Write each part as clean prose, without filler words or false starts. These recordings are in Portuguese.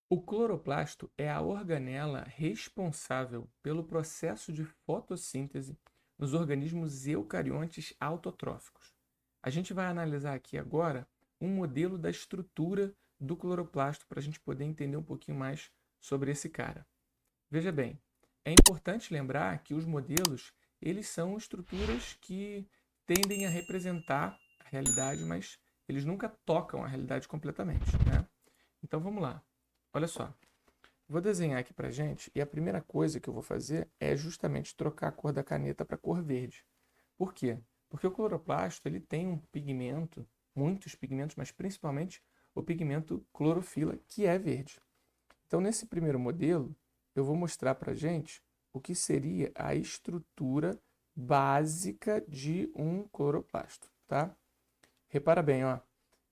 O cloroplasto é a organela responsável pelo processo de fotossíntese nos organismos eucariontes autotróficos. A gente vai analisar aqui agora um modelo da estrutura do cloroplasto para a gente poder entender um pouquinho mais sobre esse cara. Veja bem, é importante lembrar que os modelos eles são estruturas que tendem a representar a realidade, mas eles nunca tocam a realidade completamente, né? Então vamos lá. Olha só, vou desenhar aqui pra gente e a primeira coisa que eu vou fazer é justamente trocar a cor da caneta para a cor verde. Por quê? Porque o cloroplasto ele tem um pigmento, muitos pigmentos, mas principalmente o pigmento clorofila, que é verde. Então, nesse primeiro modelo, eu vou mostrar para gente o que seria a estrutura básica de um cloroplasto, tá? Repara bem, ó,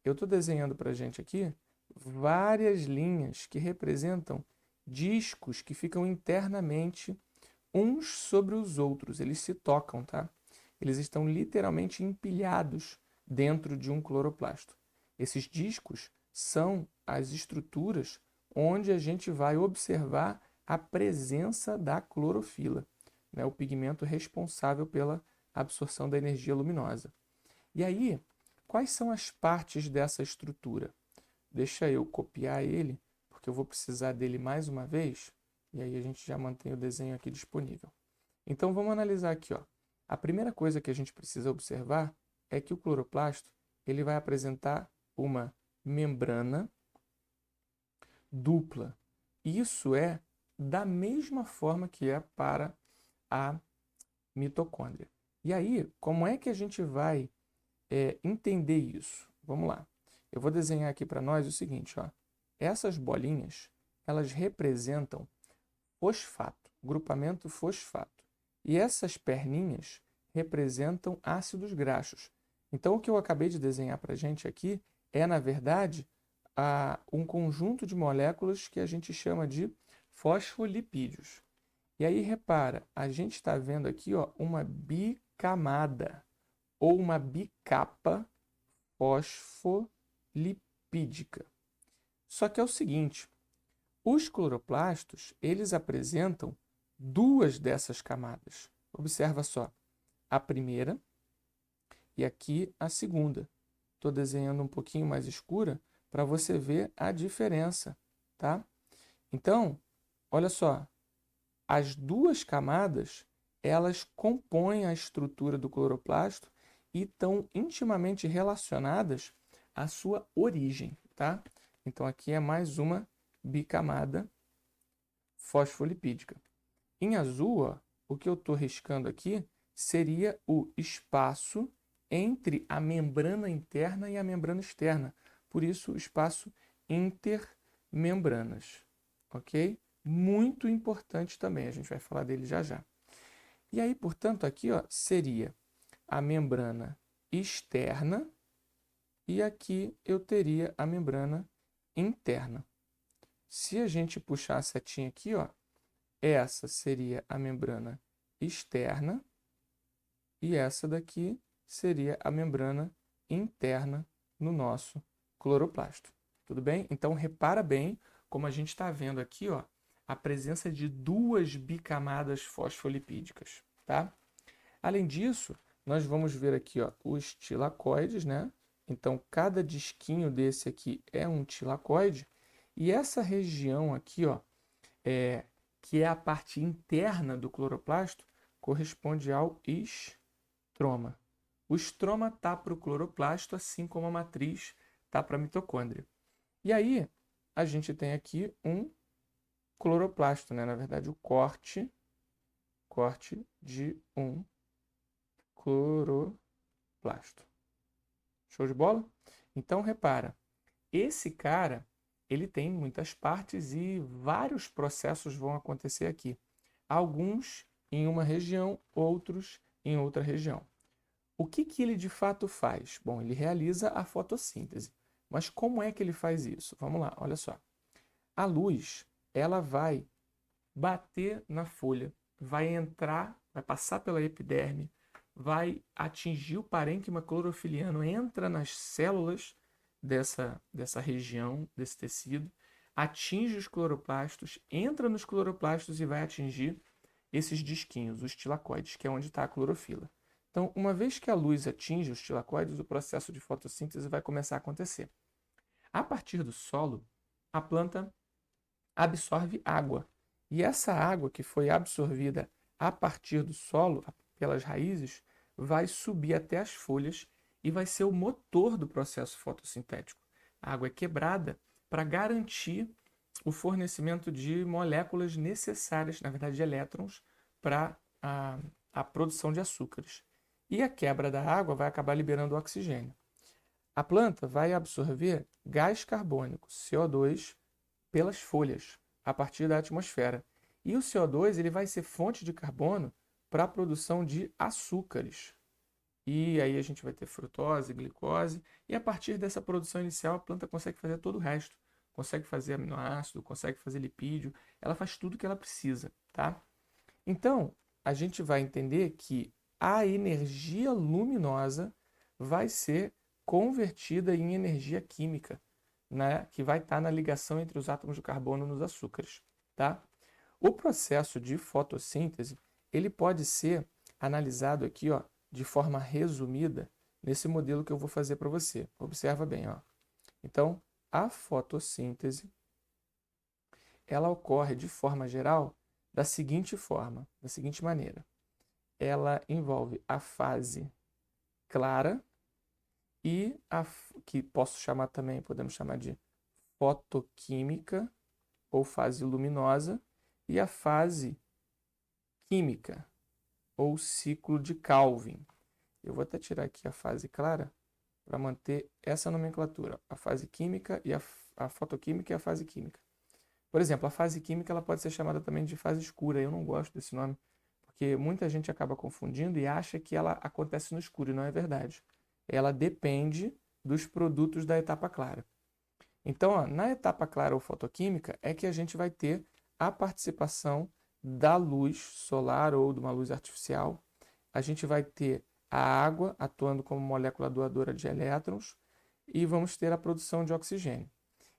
eu estou desenhando para gente aqui várias linhas que representam discos que ficam internamente uns sobre os outros. Eles se tocam, tá? Eles estão literalmente empilhados dentro de um cloroplasto. Esses discos são as estruturas onde a gente vai observar a presença da clorofila, né? O pigmento responsável pela absorção da energia luminosa. E aí, quais são as partes dessa estrutura? Deixa eu copiar ele, porque eu vou precisar dele mais uma vez, e aí a gente já mantém o desenho aqui disponível. Então vamos analisar aqui, ó. A primeira coisa que a gente precisa observar é que o cloroplasto ele vai apresentar uma membrana dupla. Isso é da mesma forma que é para a mitocôndria. E aí, como é que a gente vai entender isso? Vamos lá. Eu vou desenhar aqui para nós o seguinte, ó. Essas bolinhas, elas representam fosfato, grupamento fosfato. E essas perninhas representam ácidos graxos. Então, o que eu acabei de desenhar para a gente aqui é, na verdade, um conjunto de moléculas que a gente chama de fosfolipídios. E aí, repara, a gente está vendo aqui ó, uma bicamada ou uma bicapa fosfolipídica. Só que é o seguinte, os cloroplastos, eles apresentam duas dessas camadas. Observa só, a primeira e aqui a segunda. Estou desenhando um pouquinho mais escura para você ver a diferença, tá? Então, olha só, as duas camadas, elas compõem a estrutura do cloroplasto e estão intimamente relacionadas à sua origem, tá? Então aqui é mais uma bicamada fosfolipídica. Em azul, ó, o que eu estou riscando aqui seria o espaço entre a membrana interna e a membrana externa. Por isso, o espaço intermembranas. Ok? Muito importante também, a gente vai falar dele já já. E aí, portanto, aqui ó, seria a membrana externa e aqui eu teria a membrana interna. Se a gente puxar a setinha aqui, ó, essa seria a membrana externa e essa daqui seria a membrana interna no nosso cloroplasto. Tudo bem? Então, repara bem como a gente está vendo aqui ó, a presença de duas bicamadas fosfolipídicas. Tá? Além disso, nós vamos ver aqui ó, os tilacoides, né? Então, cada disquinho desse aqui é um tilacoide. E essa região aqui, ó, que é a parte interna do cloroplasto, corresponde ao estroma. O estroma está para o cloroplasto, assim como a matriz está para a mitocôndria. E aí, a gente tem aqui um cloroplasto, né? Na verdade, o corte de um cloroplasto. Show de bola? Então, repara, esse cara, ele tem muitas partes e vários processos vão acontecer aqui. Alguns em uma região, outros em outra região. O que, que ele de fato faz? Bom, ele realiza a fotossíntese. Mas como é que ele faz isso? Vamos lá, olha só. A luz, ela vai bater na folha, vai entrar, vai passar pela epiderme, vai atingir o parênquima clorofiliano, entra nas células dessa região, desse tecido. atinge os cloroplastos, entra nos cloroplastos e vai atingir esses disquinhos, os tilacoides, que é onde está a clorofila. Então, uma vez que a luz atinge os tilacoides, o processo de fotossíntese vai começar a acontecer. A partir do solo, a planta absorve água. E essa água que foi absorvida a partir do solo, pelas raízes, vai subir até as folhas e vai ser o motor do processo fotossintético. A água é quebrada para garantir o fornecimento de moléculas necessárias, na verdade, de elétrons, para a produção de açúcares. E a quebra da água vai acabar liberando o oxigênio. A planta vai absorver gás carbônico, CO2, pelas folhas, a partir da atmosfera. E o CO2 ele vai ser fonte de carbono para a produção de açúcares. E aí a gente vai ter frutose, glicose, e a partir dessa produção inicial a planta consegue fazer todo o resto. Consegue fazer aminoácido, consegue fazer lipídio, ela faz tudo o que ela precisa, tá? Então, a gente vai entender que a energia luminosa vai ser convertida em energia química, né, que vai estar na ligação entre os átomos de carbono nos açúcares, tá? O processo de fotossíntese, ele pode ser analisado aqui, ó, de forma resumida nesse modelo que eu vou fazer para você. Observa bem, ó. Então, a fotossíntese, ela ocorre de forma geral da seguinte forma, da seguinte maneira. Ela envolve a fase clara e a que posso chamar também, podemos chamar de fotoquímica ou fase luminosa e a fase química ou ciclo de Calvin. Eu vou até tirar aqui a fase clara para manter essa nomenclatura, a fase química e a fotoquímica e a fase química. Por exemplo, a fase química ela pode ser chamada também de fase escura. Eu não gosto desse nome, porque muita gente acaba confundindo e acha que ela acontece no escuro, e não é verdade. Ela depende dos produtos da etapa clara. Então, ó, na etapa clara ou fotoquímica é que a gente vai ter a participação da luz solar ou de uma luz artificial. A gente vai ter a água atuando como molécula doadora de elétrons e vamos ter a produção de oxigênio.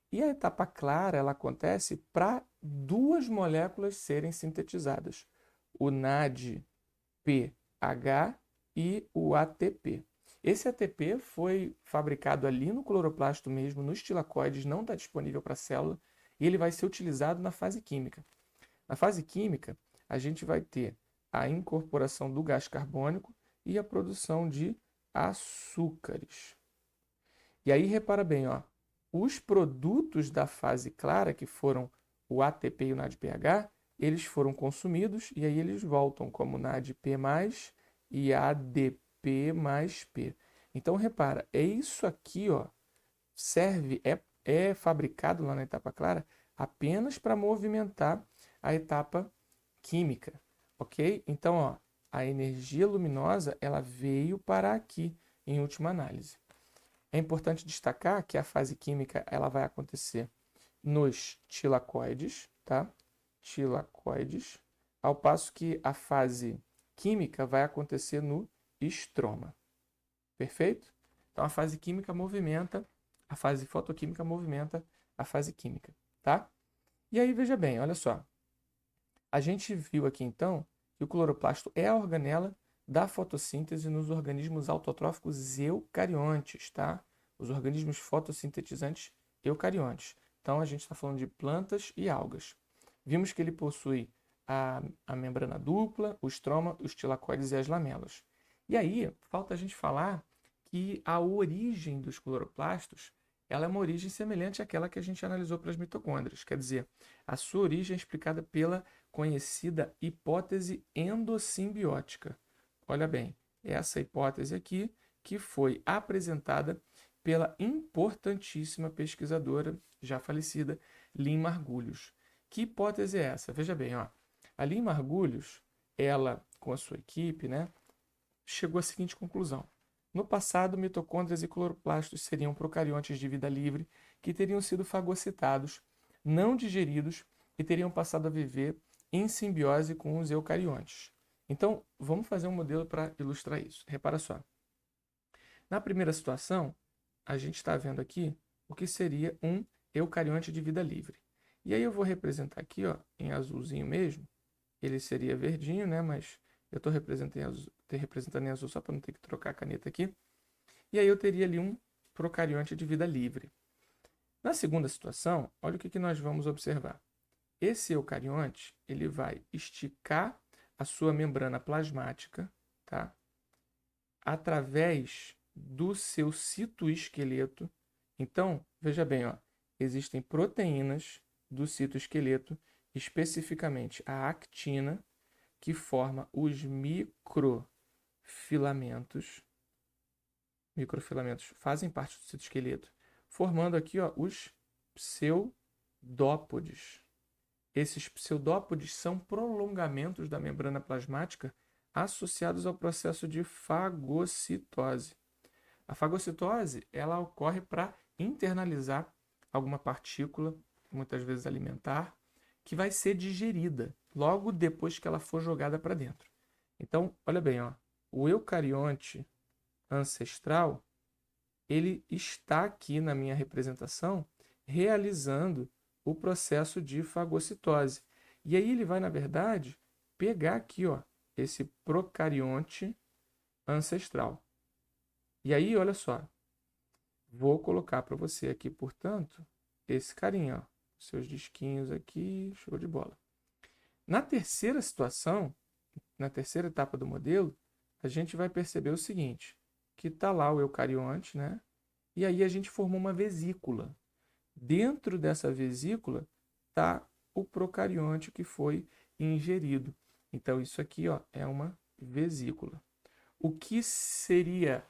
E a etapa clara ela acontece para duas moléculas serem sintetizadas, o NADPH e o ATP. Esse ATP foi fabricado ali no cloroplasto mesmo, nos tilacoides, não está disponível para a célula, e ele vai ser utilizado na fase química. Na fase química, a gente vai ter a incorporação do gás carbônico e a produção de açúcares. E aí, repara bem, ó, os produtos da fase clara, que foram o ATP e o NADPH, eles foram consumidos e aí eles voltam como NADP+, e ADP mais P. Então, repara, é isso aqui, ó, serve, é fabricado lá na etapa clara apenas para movimentar a etapa química, ok? Então, ó, a energia luminosa, ela veio para aqui, em última análise. É importante destacar que a fase química ela vai acontecer nos tilacoides, tá? Tilacoides, ao passo que a fase química vai acontecer no estroma. Perfeito? Então a fase química movimenta, a fase fotoquímica movimenta a fase química, tá? E aí veja bem, olha só. A gente viu aqui então que o cloroplasto é a organela da fotossíntese nos organismos autotróficos eucariontes, tá? Os organismos fotossintetizantes eucariontes. Então a gente está falando de plantas e algas. Vimos que ele possui a membrana dupla, o estroma, os tilacoides e as lamelas. E aí, falta a gente falar que a origem dos cloroplastos ela é uma origem semelhante àquela que a gente analisou para as mitocôndrias. Quer dizer, a sua origem é explicada pela conhecida hipótese endossimbiótica. Olha bem, essa hipótese aqui que foi apresentada pela importantíssima pesquisadora, já falecida, Lynn Margulies. Que hipótese é essa? Veja bem, ó. A Lynn Margulies, ela, com a sua equipe, né, chegou à seguinte conclusão. No passado, mitocôndrias e cloroplastos seriam procariontes de vida livre que teriam sido fagocitados, não digeridos e teriam passado a viver em simbiose com os eucariontes. Então, vamos fazer um modelo para ilustrar isso. Repara só. Na primeira situação, a gente está vendo aqui o que seria um eucarionte de vida livre. E aí eu vou representar aqui, ó, em azulzinho mesmo. Ele seria verdinho, né? Mas eu estou representando em azul só para não ter que trocar a caneta aqui. E aí eu teria ali um procarionte de vida livre. Na segunda situação, olha o que nós vamos observar. Esse eucarionte, ele vai esticar a sua membrana plasmática, tá? Através do seu citoesqueleto. Então, veja bem, ó, existem proteínas do citoesqueleto, especificamente a actina, que forma os microfilamentos. Microfilamentos fazem parte do citoesqueleto, formando aqui, ó, os pseudópodes. Esses pseudópodes são prolongamentos da membrana plasmática associados ao processo de fagocitose. A fagocitose, ela ocorre para internalizar alguma partícula, muitas vezes alimentar, que vai ser digerida logo depois que ela for jogada para dentro. Então, olha bem, ó, o eucarionte ancestral, ele está aqui na minha representação realizando o processo de fagocitose. E aí ele vai, na verdade, pegar aqui, ó, esse procarionte ancestral. E aí, olha só, vou colocar para você aqui, portanto, esse carinha, ó, seus disquinhos aqui, show de bola. Na terceira situação, na terceira etapa do modelo, a gente vai perceber o seguinte, que está lá o eucarionte, né? E aí a gente formou uma vesícula. Dentro dessa vesícula está o procarionte que foi ingerido. Então, isso aqui, ó, é uma vesícula. O que seria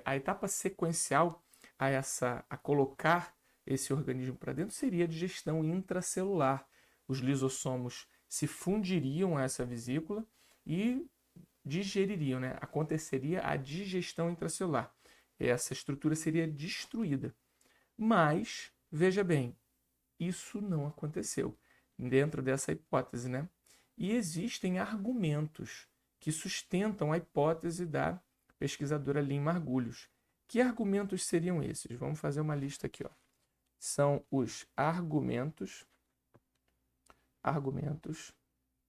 a etapa sequencial a colocar esse organismo para dentro seria a digestão intracelular. Os lisossomos se fundiriam a essa vesícula e digeririam, né? Aconteceria a digestão intracelular. Essa estrutura seria destruída. Mas, veja bem, isso não aconteceu dentro dessa hipótese, né? E existem argumentos que sustentam a hipótese da pesquisadora Lynn Margulies. Que argumentos seriam esses? Vamos fazer uma lista aqui, ó. São os argumentos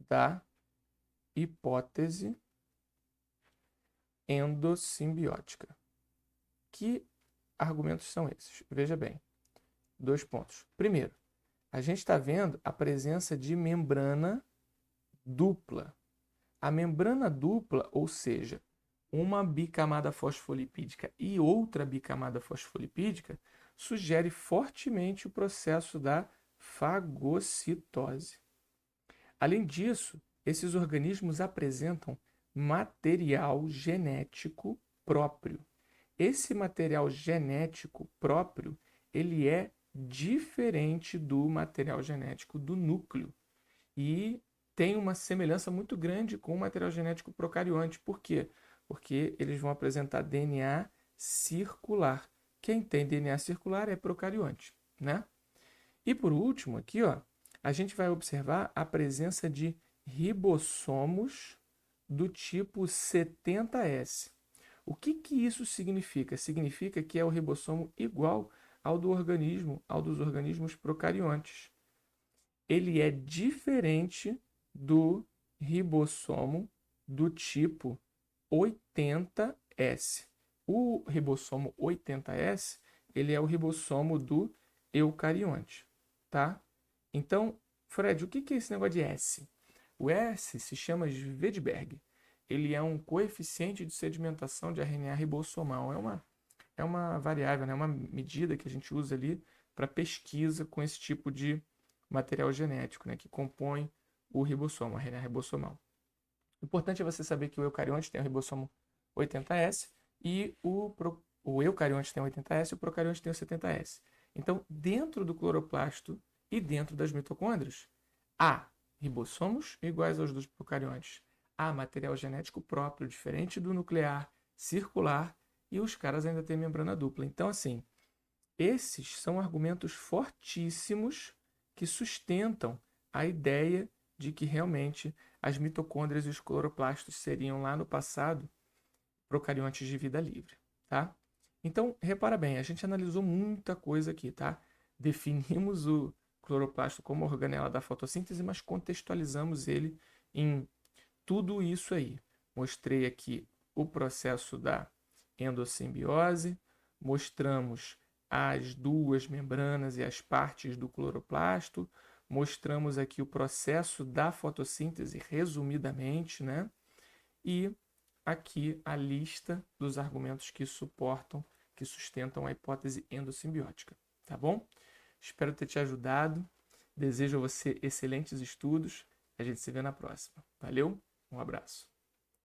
da hipótese endossimbiótica. Que argumentos são esses? Veja bem, 2 pontos. Primeiro, a gente está vendo a presença de membrana dupla. A membrana dupla, ou seja, uma bicamada fosfolipídica e outra bicamada fosfolipídica, sugere fortemente o processo da fagocitose. Além disso, esses organismos apresentam material genético próprio. Esse material genético próprio, ele é diferente do material genético do núcleo e tem uma semelhança muito grande com o material genético procarionte. Por quê? Porque eles vão apresentar DNA circular. Quem tem DNA circular é procarionte, né? E por último, aqui, ó, a gente vai observar a presença de ribossomos do tipo 70S. O que isso significa? Significa que é o ribossomo igual ao dos organismos procariontes. Ele é diferente do ribossomo do tipo 80S. O ribossomo 80S, ele é o ribossomo do eucarionte, tá? Então, Fred, o que é esse negócio de S? O S se chama Svedberg. Ele é um coeficiente de sedimentação de RNA ribossomal. É uma variável, né? Uma medida que a gente usa ali para pesquisa com esse tipo de material genético, né? Que compõe o ribossomo, a RNA ribossomal. O importante é você saber que o eucarionte tem o ribossomo 80S e o eucarionte tem o 80S e o procarionte tem o 70S. Então, dentro do cloroplasto e dentro das mitocôndrias, há ribossomos iguais aos dos procariontes. Há material genético próprio, diferente do nuclear, circular, e os caras ainda têm membrana dupla. Então, assim, esses são argumentos fortíssimos que sustentam a ideia de que realmente as mitocôndrias e os cloroplastos seriam lá no passado procariontes de vida livre, tá? Então, repara bem, a gente analisou muita coisa aqui, tá? definimos o cloroplasto como organela da fotossíntese, mas contextualizamos ele em tudo isso aí. Mostrei aqui o processo da endossimbiose, mostramos as duas membranas e as partes do cloroplasto, mostramos aqui o processo da fotossíntese resumidamente, né? E aqui a lista dos argumentos que sustentam a hipótese endossimbiótica, tá bom? Espero ter te ajudado. Desejo a você excelentes estudos. A gente se vê na próxima. Valeu, um abraço.